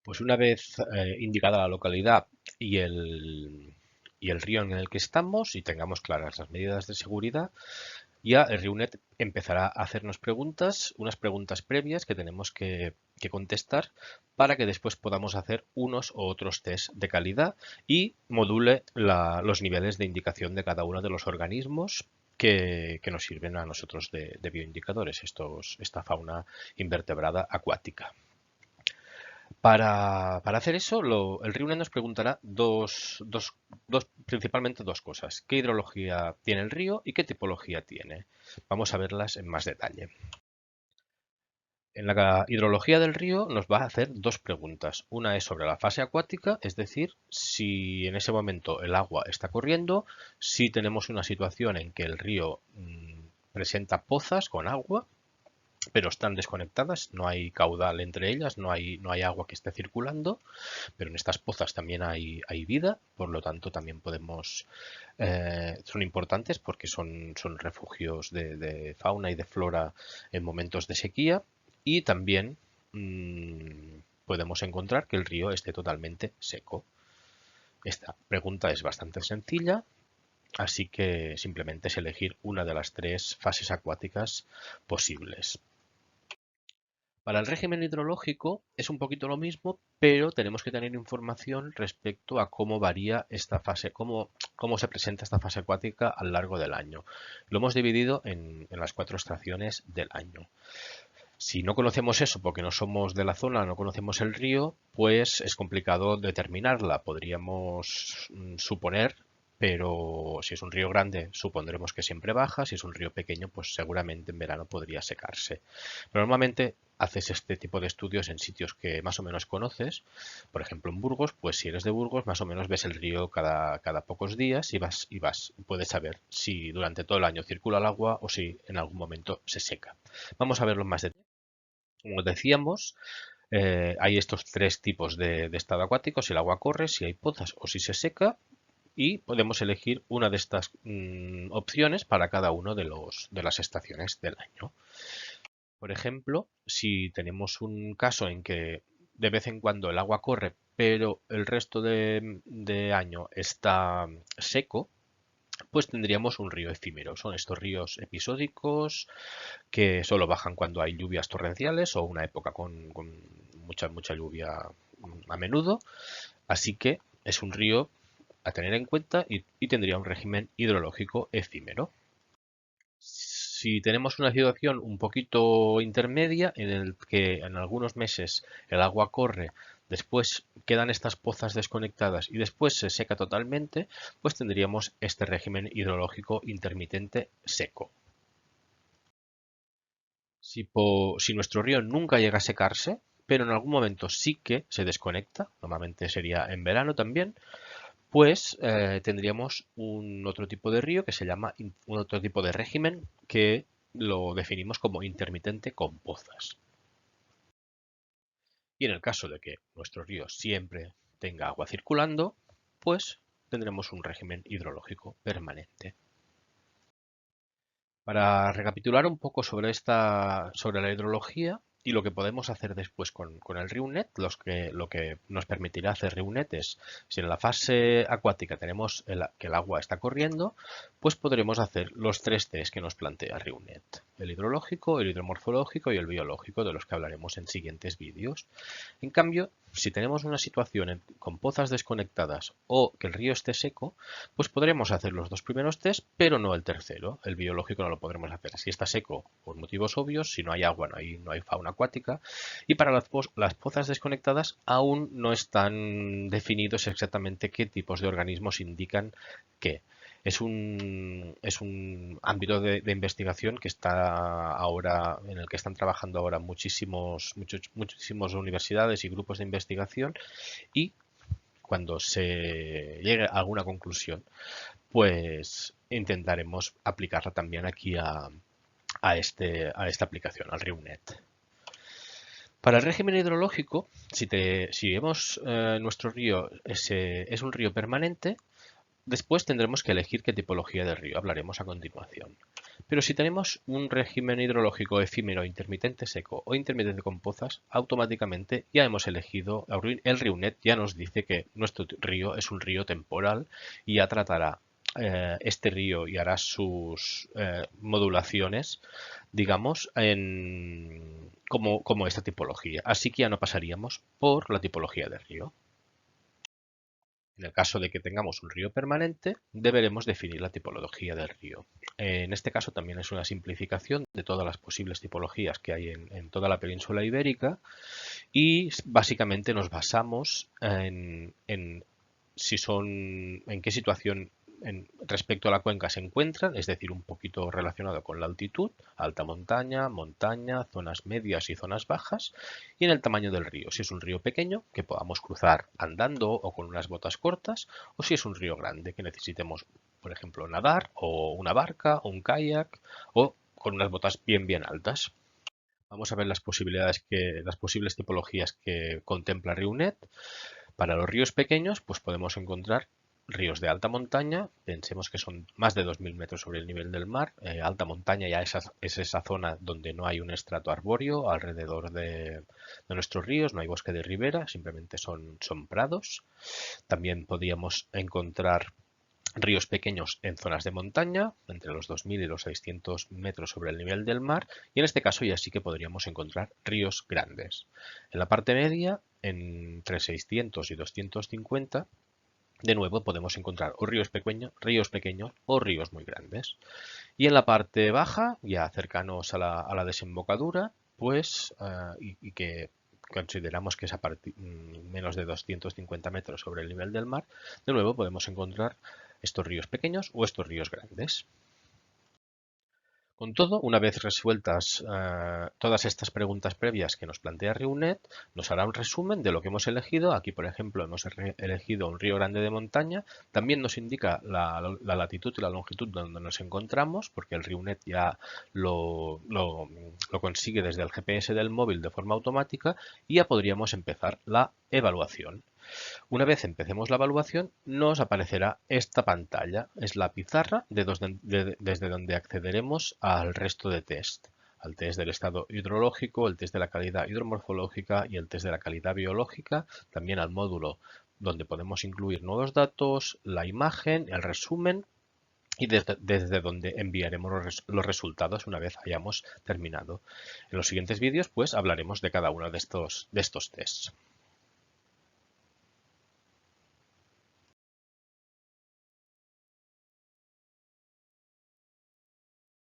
Pues una vez indicada la localidad y el río en el que estamos y tengamos claras las medidas de seguridad, ya el RIUNET empezará a hacernos preguntas, unas preguntas previas que tenemos que contestar para que después podamos hacer unos u otros test de calidad y module los niveles de indicación de cada uno de los organismos que nos sirven a nosotros de bioindicadores, esta fauna invertebrada acuática. Para hacer eso, el RIUNET nos preguntará principalmente dos cosas. ¿Qué hidrología tiene el río y qué tipología tiene? Vamos a verlas en más detalle. En la hidrología del río nos va a hacer dos preguntas. Una es sobre la fase acuática, es decir, si en ese momento el agua está corriendo, si tenemos una situación en que el río presenta pozas con agua, pero están desconectadas, no hay caudal entre ellas, no hay agua que esté circulando, pero en estas pozas también hay vida, por lo tanto también son importantes porque son refugios de fauna y de flora en momentos de sequía y también podemos encontrar que el río esté totalmente seco. Esta pregunta es bastante sencilla, así que simplemente es elegir una de las tres fases acuáticas posibles. Para el régimen hidrológico es un poquito lo mismo, pero tenemos que tener información respecto a cómo varía esta fase, cómo se presenta esta fase acuática a lo largo del año. Lo hemos dividido en las 4 estaciones del año. Si no conocemos eso porque no somos de la zona, no conocemos el río, pues es complicado determinarla. Podríamos suponer, pero si es un río grande, supondremos que siempre baja. Si es un río pequeño, pues seguramente en verano podría secarse. Pero normalmente haces este tipo de estudios en sitios que más o menos conoces. Por ejemplo, en Burgos, pues si eres de Burgos, más o menos ves el río cada pocos días y puedes saber si durante todo el año circula el agua o si en algún momento se seca. Vamos a verlo más de como decíamos, hay estos tres tipos de estado acuático, si el agua corre, si hay pozas o si se seca, y podemos elegir una de estas opciones para cada uno de las estaciones del año. Por ejemplo, si tenemos un caso en que de vez en cuando el agua corre, pero el resto de año está seco, pues tendríamos un río efímero. Son estos ríos episódicos que solo bajan cuando hay lluvias torrenciales o una época con mucha lluvia a menudo. Así que es un río a tener en cuenta y tendría un régimen hidrológico efímero. Si tenemos una situación un poquito intermedia en el que en algunos meses el agua corre, después quedan estas pozas desconectadas y después se seca totalmente, pues tendríamos este régimen hidrológico intermitente seco. Si nuestro río nunca llega a secarse, pero en algún momento sí que se desconecta, normalmente sería en verano también, pues tendríamos un otro tipo de río que se llama un otro tipo de régimen que lo definimos como intermitente con pozas. Y en el caso de que nuestro río siempre tenga agua circulando, pues tendremos un régimen hidrológico permanente. Para recapitular un poco sobre la hidrología y lo que podemos hacer después con el RIUNET, lo que nos permitirá hacer RIUNET es, si en la fase acuática tenemos que el agua está corriendo, pues podremos hacer los tres test que nos plantea RIUNET: el hidrológico, el hidromorfológico y el biológico, de los que hablaremos en siguientes vídeos. En cambio, si tenemos una situación con pozas desconectadas o que el río esté seco, pues podremos hacer los dos primeros test, pero no el tercero. El biológico no lo podremos hacer si está seco por motivos obvios, si no hay agua, no hay fauna acuática. Y para las pozas desconectadas aún no están definidos exactamente qué tipos de organismos indican qué. Es un ámbito de investigación que está ahora, en el que están trabajando ahora muchísimas universidades y grupos de investigación, y cuando se llegue a alguna conclusión, pues intentaremos aplicarla también aquí a esta aplicación, al RIUNET. Para el régimen hidrológico, si vemos nuestro río es un río permanente, Después tendremos que elegir qué tipología de río, hablaremos a continuación. Pero si tenemos un régimen hidrológico efímero, intermitente seco o intermitente con pozas, automáticamente ya hemos elegido, el RIUNET ya nos dice que nuestro río es un río temporal y ya tratará este río y hará sus modulaciones, digamos, como esta tipología. Así que ya no pasaríamos por la tipología de río. En el caso de que tengamos un río permanente, deberemos definir la tipología del río. En este caso también es una simplificación de todas las posibles tipologías que hay en toda la península ibérica y básicamente nos basamos en qué situación respecto a la cuenca se encuentran, es decir, un poquito relacionado con la altitud, alta montaña, montaña, zonas medias y zonas bajas, y en el tamaño del río, si es un río pequeño que podamos cruzar andando o con unas botas cortas, o si es un río grande que necesitemos, por ejemplo, nadar o una barca o un kayak o con unas botas bien altas. Vamos a ver las posibles tipologías que contempla RIUNET. Para los ríos pequeños, pues podemos encontrar ríos de alta montaña, pensemos que son más de 2000 metros sobre el nivel del mar. Alta montaña ya es esa zona donde no hay un estrato arbóreo alrededor de nuestros ríos, no hay bosque de ribera, simplemente son prados. También podríamos encontrar ríos pequeños en zonas de montaña, entre los 2000 y los 600 metros sobre el nivel del mar, y en este caso ya sí que podríamos encontrar ríos grandes. En la parte media, entre 600 y 250, de nuevo podemos encontrar o ríos pequeños o ríos muy grandes. Y en la parte baja, ya cercanos a la desembocadura, pues, y que consideramos que es a menos de 250 metros sobre el nivel del mar, de nuevo podemos encontrar estos ríos pequeños o estos ríos grandes. Con todo, una vez resueltas todas estas preguntas previas que nos plantea RIUNET, nos hará un resumen de lo que hemos elegido. Aquí, por ejemplo, hemos elegido un río grande de montaña. También nos indica la latitud y la longitud donde nos encontramos, porque el RIUNET ya lo consigue desde el GPS del móvil de forma automática y ya podríamos empezar la evaluación. Una vez empecemos la evaluación, nos aparecerá esta pantalla. Es la pizarra desde donde accederemos al resto de test. Al test del estado hidrológico, el test de la calidad hidromorfológica y el test de la calidad biológica. También al módulo donde podemos incluir nuevos datos, la imagen, el resumen y desde donde enviaremos los resultados una vez hayamos terminado. En los siguientes vídeos pues hablaremos de cada uno de estos tests.